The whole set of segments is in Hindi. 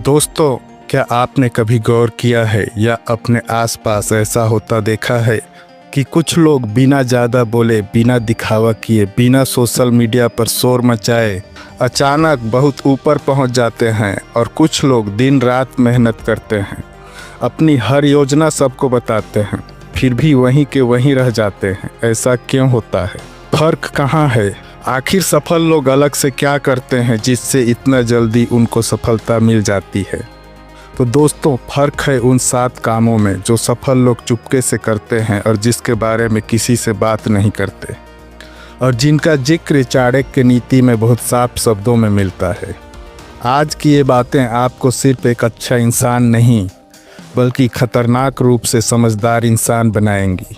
दोस्तों, क्या आपने कभी गौर किया है या अपने आसपास ऐसा होता देखा है कि कुछ लोग बिना ज़्यादा बोले, बिना दिखावा किए, बिना सोशल मीडिया पर शोर मचाए अचानक बहुत ऊपर पहुंच जाते हैं, और कुछ लोग दिन रात मेहनत करते हैं, अपनी हर योजना सबको बताते हैं, फिर भी वहीं के वहीं रह जाते हैं। ऐसा क्यों होता है? फर्क कहाँ है? आखिर सफल लोग अलग से क्या करते हैं जिससे इतना जल्दी उनको सफलता मिल जाती है? तो दोस्तों, फर्क है उन 7 कामों में जो सफल लोग चुपके से करते हैं और जिसके बारे में किसी से बात नहीं करते, और जिनका जिक्र चाणक्य नीति में बहुत साफ शब्दों में मिलता है। आज की ये बातें आपको सिर्फ एक अच्छा इंसान नहीं बल्कि खतरनाक रूप से समझदार इंसान बनाएंगी।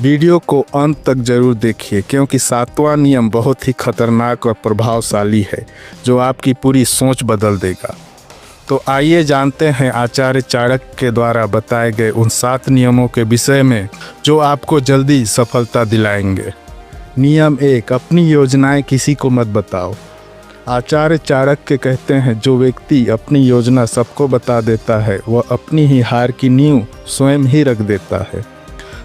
वीडियो को अंत तक जरूर देखिए, क्योंकि 7वां नियम बहुत ही खतरनाक और प्रभावशाली है जो आपकी पूरी सोच बदल देगा। तो आइए जानते हैं आचार्य चाणक्य के द्वारा बताए गए उन 7 नियमों के विषय में जो आपको जल्दी सफलता दिलाएंगे। नियम 1, अपनी योजनाएं किसी को मत बताओ। आचार्य चाणक्य कहते हैं, जो व्यक्ति अपनी योजना सबको बता देता है वह अपनी ही हार की नींव स्वयं ही रख देता है।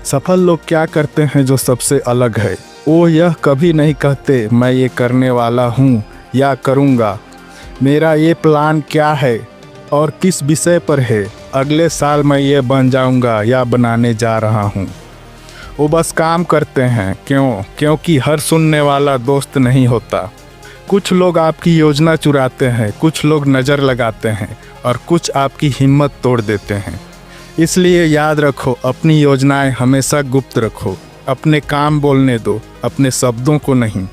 सफल लोग क्या करते हैं जो सबसे अलग है? वो यह कभी नहीं कहते मैं ये करने वाला हूँ या करूँगा, मेरा ये प्लान क्या है और किस विषय पर है, अगले साल मैं ये बन जाऊँगा या बनाने जा रहा हूँ। वो बस काम करते हैं। क्यों? क्योंकि हर सुनने वाला दोस्त नहीं होता। कुछ लोग आपकी योजना चुराते हैं, कुछ लोग नज़र लगाते हैं और कुछ आपकी हिम्मत तोड़ देते हैं। इसलिए याद रखो, अपनी योजनाएं हमेशा गुप्त रखो। अपने काम बोलने दो, अपने शब्दों को नहीं।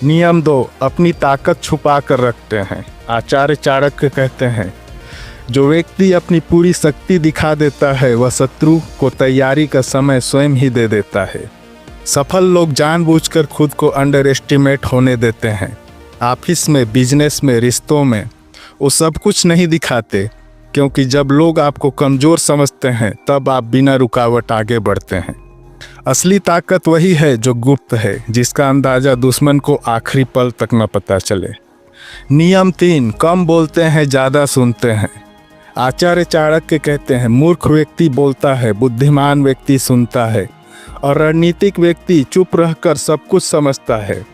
नियम 2, अपनी ताकत छुपा कर रखते हैं। आचार्य चाणक्य कहते हैं, जो व्यक्ति अपनी पूरी शक्ति दिखा देता है वह शत्रु को तैयारी का समय स्वयं ही दे देता है। सफल लोग जानबूझकर खुद को अंडर एस्टिमेट होने देते हैं। ऑफिस में, बिजनेस में, रिश्तों में वो सब कुछ नहीं दिखाते, क्योंकि जब लोग आपको कमज़ोर समझते हैं तब आप बिना रुकावट आगे बढ़ते हैं। असली ताकत वही है जो गुप्त है, जिसका अंदाज़ा दुश्मन को आखिरी पल तक न पता चले। नियम 3, कम बोलते हैं ज़्यादा सुनते हैं। आचार्य चाणक्य कहते हैं, मूर्ख व्यक्ति बोलता है, बुद्धिमान व्यक्ति सुनता है और रणनीतिक व्यक्ति चुप रहकर सब कुछ समझता है।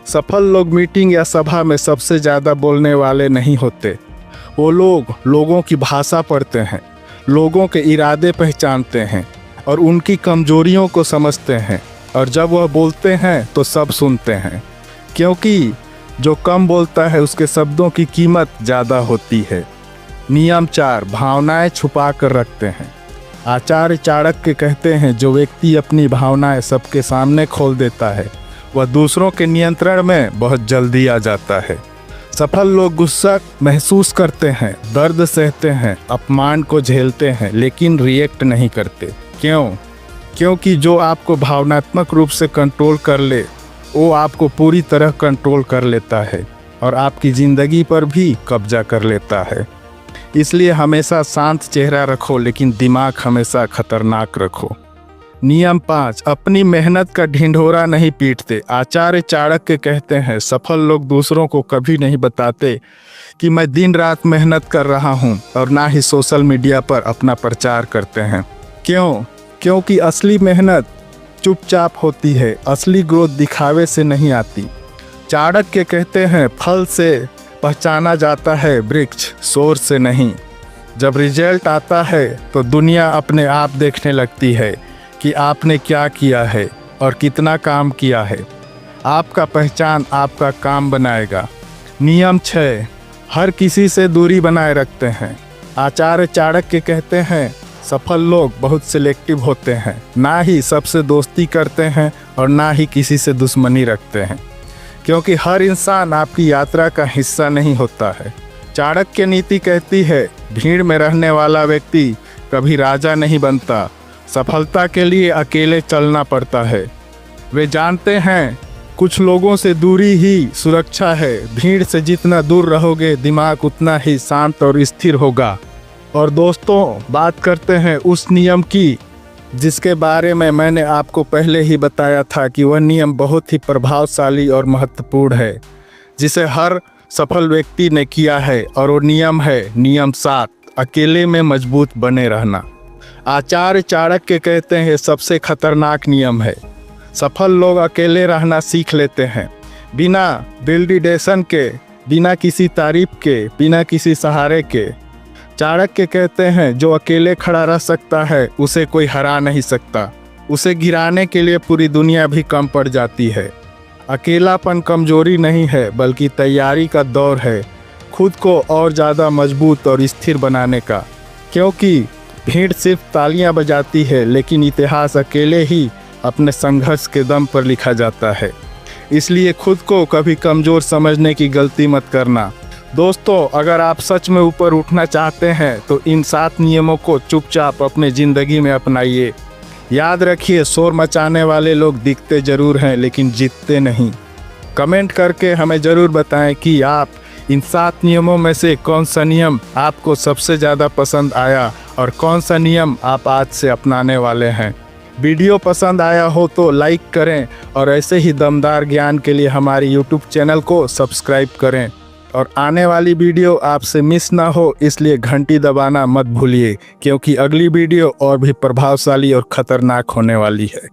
सफल लोग मीटिंग या सभा में सबसे ज़्यादा बोलने वाले नहीं होते। वो लोग लोगों की भाषा पढ़ते हैं, लोगों के इरादे पहचानते हैं और उनकी कमजोरियों को समझते हैं, और जब वह बोलते हैं तो सब सुनते हैं, क्योंकि जो कम बोलता है उसके शब्दों की कीमत ज़्यादा होती है। नियम 4, भावनाएं छुपा कर रखते हैं। आचार्य चाणक्य कहते हैं, जो व्यक्ति अपनी भावनाएं सबके सामने खोल देता है वह दूसरों के नियंत्रण में बहुत जल्दी आ जाता है। सफल लोग गुस्सा महसूस करते हैं, दर्द सहते हैं, अपमान को झेलते हैं, लेकिन रिएक्ट नहीं करते। क्यों? क्योंकि जो आपको भावनात्मक रूप से कंट्रोल कर ले वो आपको पूरी तरह कंट्रोल कर लेता है और आपकी ज़िंदगी पर भी कब्जा कर लेता है। इसलिए हमेशा शांत चेहरा रखो, लेकिन दिमाग हमेशा खतरनाक रखो। नियम 5, अपनी मेहनत का ढिंढोरा नहीं पीटते। आचार्य चाणक्य कहते हैं, सफल लोग दूसरों को कभी नहीं बताते कि मैं दिन रात मेहनत कर रहा हूं, और ना ही सोशल मीडिया पर अपना प्रचार करते हैं। क्यों? क्योंकि असली मेहनत चुपचाप होती है, असली ग्रोथ दिखावे से नहीं आती। चाणक्य कहते हैं, फल से पहचाना जाता है वृक्ष, शोर से नहीं। जब रिजल्ट आता है तो दुनिया अपने आप देखने लगती है कि आपने क्या किया है और कितना काम किया है। आपका पहचान आपका काम बनाएगा। नियम 6, हर किसी से दूरी बनाए रखते हैं। आचार्य चाणक्य कहते हैं, सफल लोग बहुत सिलेक्टिव होते हैं, ना ही सबसे दोस्ती करते हैं और ना ही किसी से दुश्मनी रखते हैं, क्योंकि हर इंसान आपकी यात्रा का हिस्सा नहीं होता है। चाणक्य नीति कहती है, भीड़ में रहने वाला व्यक्ति कभी राजा नहीं बनता। सफलता के लिए अकेले चलना पड़ता है। वे जानते हैं कुछ लोगों से दूरी ही सुरक्षा है। भीड़ से जितना दूर रहोगे दिमाग उतना ही शांत और स्थिर होगा। और दोस्तों, बात करते हैं उस नियम की जिसके बारे में मैंने आपको पहले ही बताया था कि वह नियम बहुत ही प्रभावशाली और महत्वपूर्ण है, जिसे हर सफल व्यक्ति ने किया है और वो नियम है नियम 7, अकेले में मजबूत बने रहना। आचार्य चाणक्य कहते हैं सबसे खतरनाक नियम है। सफल लोग अकेले रहना सीख लेते हैं, बिना वैलिडेशन के, बिना किसी तारीफ के, बिना किसी सहारे के। चाणक्य कहते हैं जो अकेले खड़ा रह सकता है उसे कोई हरा नहीं सकता, उसे गिराने के लिए पूरी दुनिया भी कम पड़ जाती है। अकेलापन कमजोरी नहीं है बल्कि तैयारी का दौर है खुद को और ज़्यादा मजबूत और स्थिर बनाने का, क्योंकि भीड़ सिर्फ तालियां बजाती है लेकिन इतिहास अकेले ही अपने संघर्ष के दम पर लिखा जाता है। इसलिए खुद को कभी कमज़ोर समझने की गलती मत करना। दोस्तों, अगर आप सच में ऊपर उठना चाहते हैं तो इन 7 नियमों को चुपचाप अपने ज़िंदगी में अपनाइए। याद रखिए, शोर मचाने वाले लोग दिखते ज़रूर हैं लेकिन जीतते नहीं। कमेंट करके हमें ज़रूर बताएं कि आप इन 7 नियमों में से कौन सा नियम आपको सबसे ज़्यादा पसंद आया और कौन सा नियम आप आज से अपनाने वाले हैं। वीडियो पसंद आया हो तो लाइक करें और ऐसे ही दमदार ज्ञान के लिए हमारे यूट्यूब चैनल को सब्सक्राइब करें और आने वाली वीडियो आपसे मिस ना हो इसलिए घंटी दबाना मत भूलिए, क्योंकि अगली वीडियो और भी प्रभावशाली और ख़तरनाक होने वाली है।